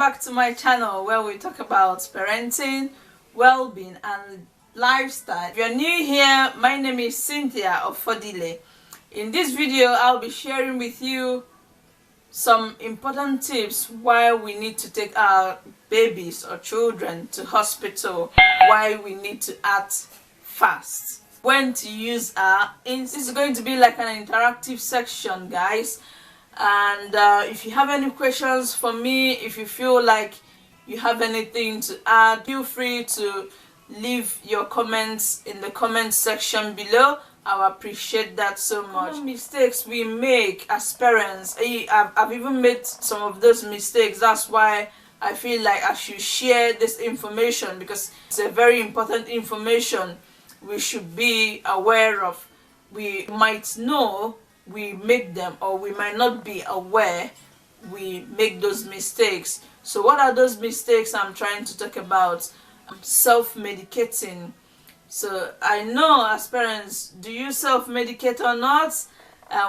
back to my channel where we talk about parenting, well-being and lifestyle. If you're new here, my name is Cynthia of Fodile. In this video, I'll be sharing with you some important tips why we need to take our babies or children to hospital, why we need to act fast, when to use our. This is going to be like an interactive section, guys. And if you have any questions for me, if you feel like you have anything to add, feel free to leave your comments in the comment section below. I appreciate that so much. Mistakes we make as parents, I've even made some of those mistakes. That's why I feel like I should share this information, because it's a very important information we should be aware of. We might know we make them, or we might not be aware we make those mistakes. So what are those mistakes I'm trying to talk about? Self-medicating. So I know as parents, do you self-medicate or not?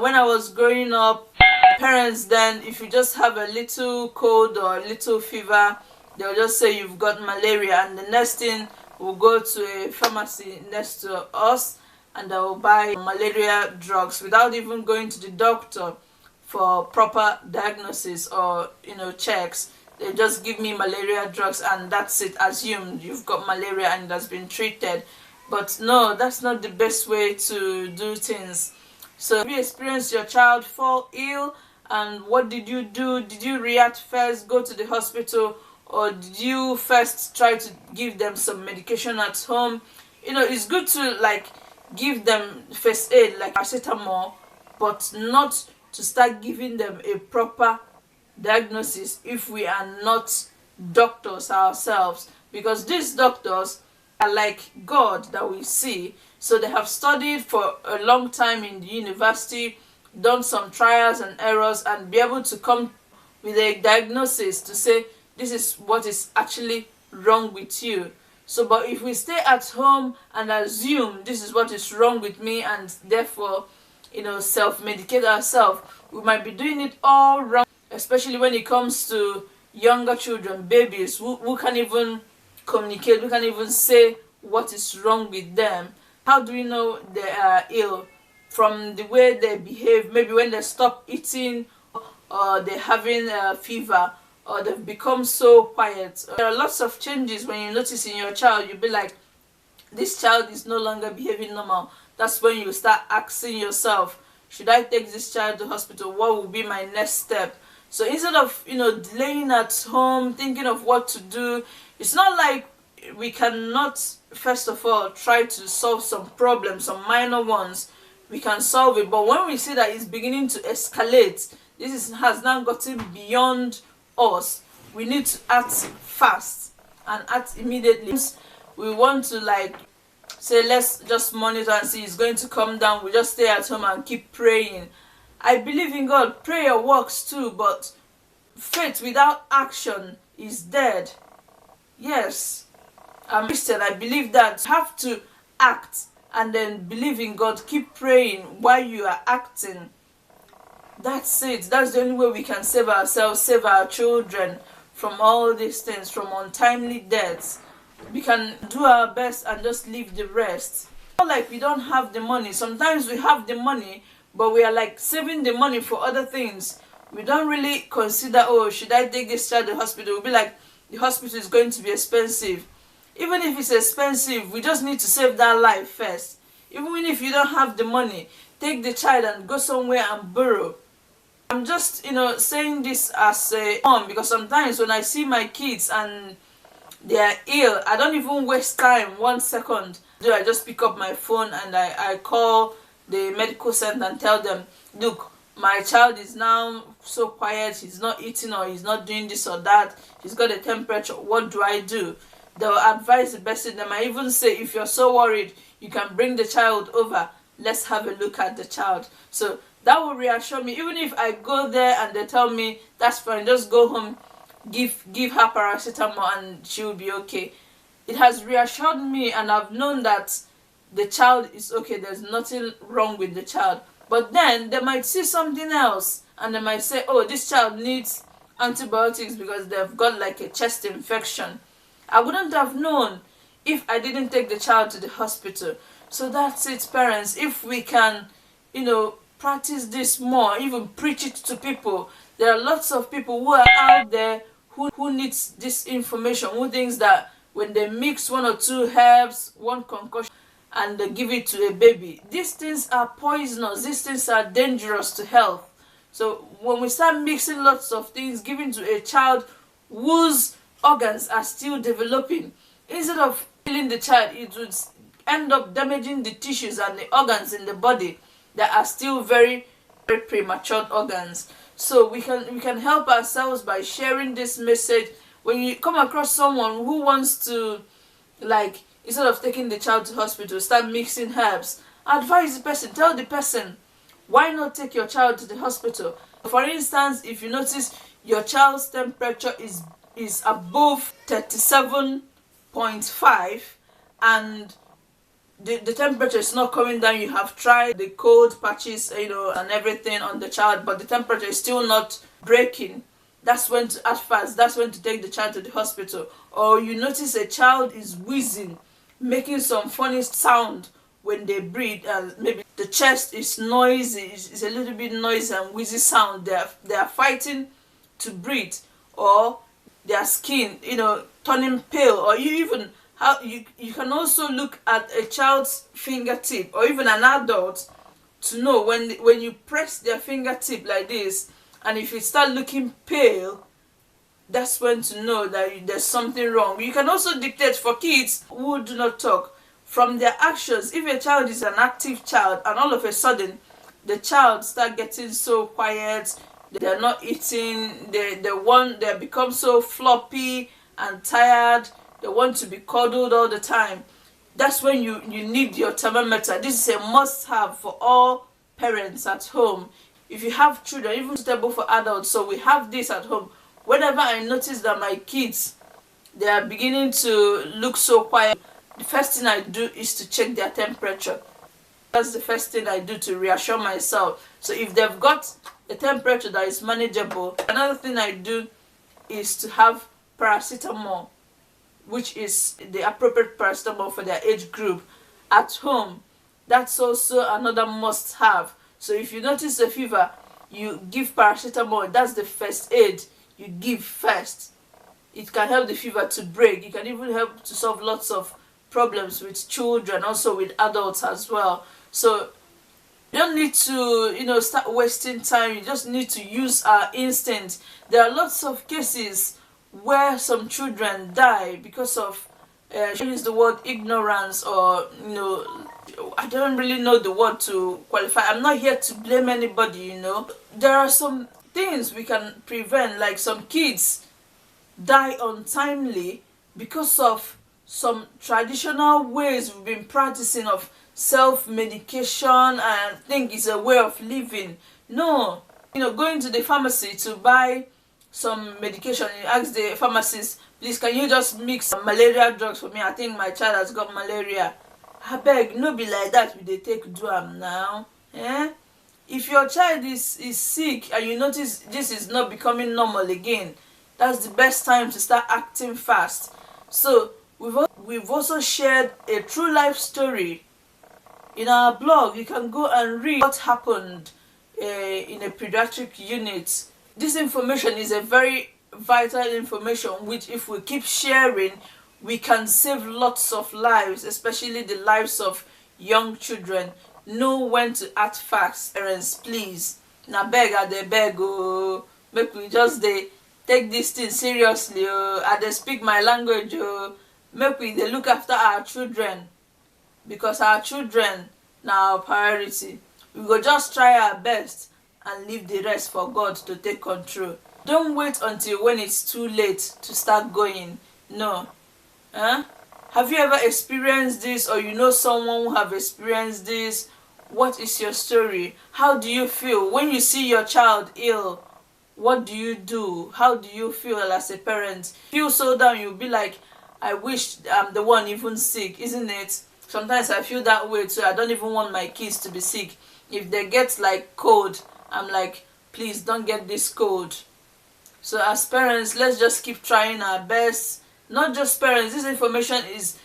When I was growing up, parents then, if you just have a little cold or a little fever, they'll just say you've got malaria, and the next thing we'll go to a pharmacy next to us and I will buy malaria drugs without even going to the doctor for proper diagnosis or checks. They just give me malaria drugs and that's it. Assumed you've got malaria and it has been treated. But no, that's not the best way to do things. So if you experience your child fall ill, and what did you do? Did you react first, go to the hospital, or did you first try to give them some medication at home? It's good to give them first aid like paracetamol, but not to start giving them a proper diagnosis if we are not doctors ourselves, because these doctors are like God that we see. So they have studied for a long time in the university, done some trials and errors, and be able to come with a diagnosis to say this is what is actually wrong with you. So but if we stay at home and assume this is what is wrong with me, and therefore self-medicate ourselves, we might be doing it all wrong, especially when it comes to younger children, babies who can't even communicate, who can't even say what is wrong with them. How do we know they are ill? From the way they behave, maybe when they stop eating, or they're having a fever, or they've become so quiet. There are lots of changes when you notice in your child. You'll be like, this child is no longer behaving normal. That's when you start asking yourself, should I take this child to hospital? What will be my next step? So instead of delaying at home, thinking of what to do, it's not like we cannot first of all try to solve some problems, some minor ones. We can solve it, but when we see that it's beginning to escalate, has now gotten beyond us, we need to act fast and act immediately. We want to say, let's just monitor and see it's going to come down, we just stay at home and keep praying. I believe in God, prayer works too, but faith without action is dead. Yes, I'm Christian, I believe that you have to act and then believe in God, keep praying while you are acting. That's it. That's the only way we can save ourselves, save our children from all these things, from untimely deaths. We can do our best and just leave the rest. Not like we don't have the money. Sometimes we have the money, but we are saving the money for other things. We don't really consider, oh, should I take this child to the hospital? We'll be like, the hospital is going to be expensive. Even if it's expensive, we just need to save that life first. Even if you don't have the money, take the child and go somewhere and borrow. I'm just, saying this as a mom, because sometimes when I see my kids and they are ill, I don't even waste time 1 second. I just pick up my phone and I call the medical center and tell them, look, my child is now so quiet, he's not eating or he's not doing this or that, he's got a temperature, what do I do? They'll advise the best. They might even say, if you're so worried, you can bring the child over, let's have a look at the child. So that will reassure me. Even if I go there and they tell me that's fine, just go home, give her paracetamol and she will be okay. It has reassured me, and I've known that the child is okay, there's nothing wrong with the child. But then they might see something else and they might say, oh, this child needs antibiotics because they've got like a chest infection. I wouldn't have known if I didn't take the child to the hospital. So that's it, parents. If we can, practice this more, even preach it to people. There are lots of people who are out there who needs this information, who thinks that when they mix one or two herbs, one concoction, and they give it to a baby, these things are poisonous, these things are dangerous to health. So when we start mixing lots of things, giving to a child whose organs are still developing, instead of killing the child, it would end up damaging the tissues and the organs in the body that are still very, very premature organs. So we can help ourselves by sharing this message. When you come across someone who wants to, like, instead of taking the child to hospital, start mixing herbs, advise the person, tell the person, why not take your child to the hospital? For instance, if you notice your child's temperature is above 37.5 and the temperature is not coming down, you have tried the cold patches, and everything on the child, but the temperature is still not breaking, that's when to act fast, that's when to take the child to the hospital. Or you notice a child is wheezing, making some funny sound when they breathe, and maybe the chest is noisy, it's a little bit noisy and wheezy sound, they are fighting to breathe, or their skin, turning pale, or you can also look at a child's fingertip, or even an adult, to know when you press their fingertip like this, and if it start looking pale, that's when to know that there's something wrong. You can also dictate for kids who do not talk from their actions. If a child is an active child and all of a sudden the child start getting so quiet, they're not eating, they become so floppy and tired, they want to be cuddled all the time, that's when you need your thermometer. This is a must-have for all parents at home. If you have children, even suitable for adults, so we have this at home. Whenever I notice that my kids, they are beginning to look so quiet, the first thing I do is to check their temperature. That's the first thing I do to reassure myself. So if they've got a temperature that is manageable, another thing I do is to have paracetamol, which is the appropriate paracetamol for their age group, at home. That's also another must-have. So if you notice a fever, you give paracetamol. That's the first aid you give first. It can help the fever to break. It can even help to solve lots of problems with children, also with adults as well. So you don't need to start wasting time. You just need to use our instinct. There are lots of cases where some children die because of use the word ignorance, or I don't really know the word to qualify. I'm not here to blame anybody. There are some things we can prevent, like some kids die untimely because of some traditional ways we've been practicing of self-medication, and think it's a way of living. No, going to the pharmacy to buy some medication, you ask the pharmacist, please, can you just mix some malaria drugs for me? I think my child has got malaria. I beg, no be like that we dey take do am now. If your child is sick and you notice this is not becoming normal again, that's the best time to start acting fast. So we've also shared a true life story in our blog. You can go and read what happened in a pediatric unit. This information is a very vital information, which if we keep sharing, we can save lots of lives, especially the lives of young children. Know when to act fast. Parents, please, na beg I dey beg oh, make we just take this thing seriously oh. I dey speak my language oh. Make we dey look after our children, because our children na our priority. We go just try our best and leave the rest for God to take control. Don't wait until when it's too late to start going. No. Have you ever experienced this, or you know someone who have experienced this? What is your story? How do you feel when you see your child ill? What do you do? How do you feel as a parent? Feel so down, you'll be like, I wish I'm the one even sick, isn't it? Sometimes I feel that way too. I don't even want my kids to be sick. If they get like cold, I'm like, please don't get this cold. So as parents, let's just keep trying our best. Not just parents, this information is,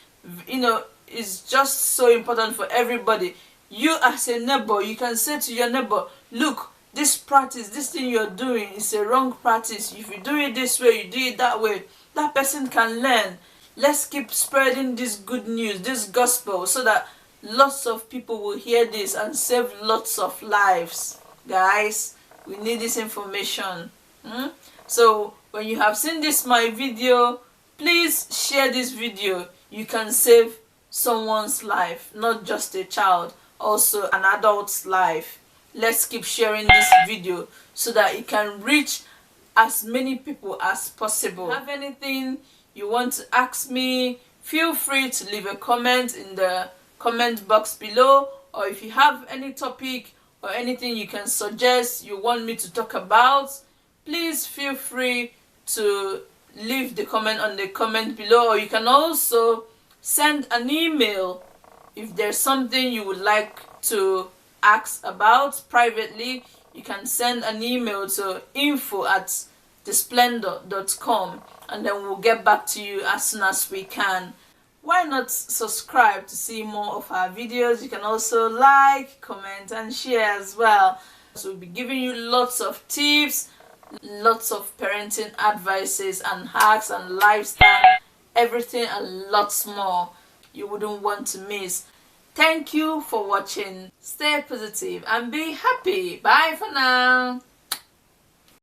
is just so important for everybody. You as a neighbor, you can say to your neighbor, look, this practice, this thing you're doing is a wrong practice. If you do it this way, you do it that way, that person can learn. Let's keep spreading this good news, this gospel, so that lots of people will hear this and save lots of lives. Guys, we need this information. So when you have seen this my video, please share this video. You can save someone's life, not just a child, also an adult's life. Let's keep sharing this video so that it can reach as many people as possible. If you have anything you want to ask me, feel free to leave a comment in the comment box below, or if you have any topic or anything you can suggest you want me to talk about, please feel free to leave the comment on the comment below, or you can also send an email if there's something you would like to ask about privately. You can send an email to info@thesplendour.com, and then we'll get back to you as soon as we can. Why not subscribe to see more of our videos? You can also like, comment and share as well. So we'll be giving you lots of tips, lots of parenting advices and hacks and lifestyle, everything and lots more you wouldn't want to miss. Thank you for watching. Stay positive and be happy. Bye for now.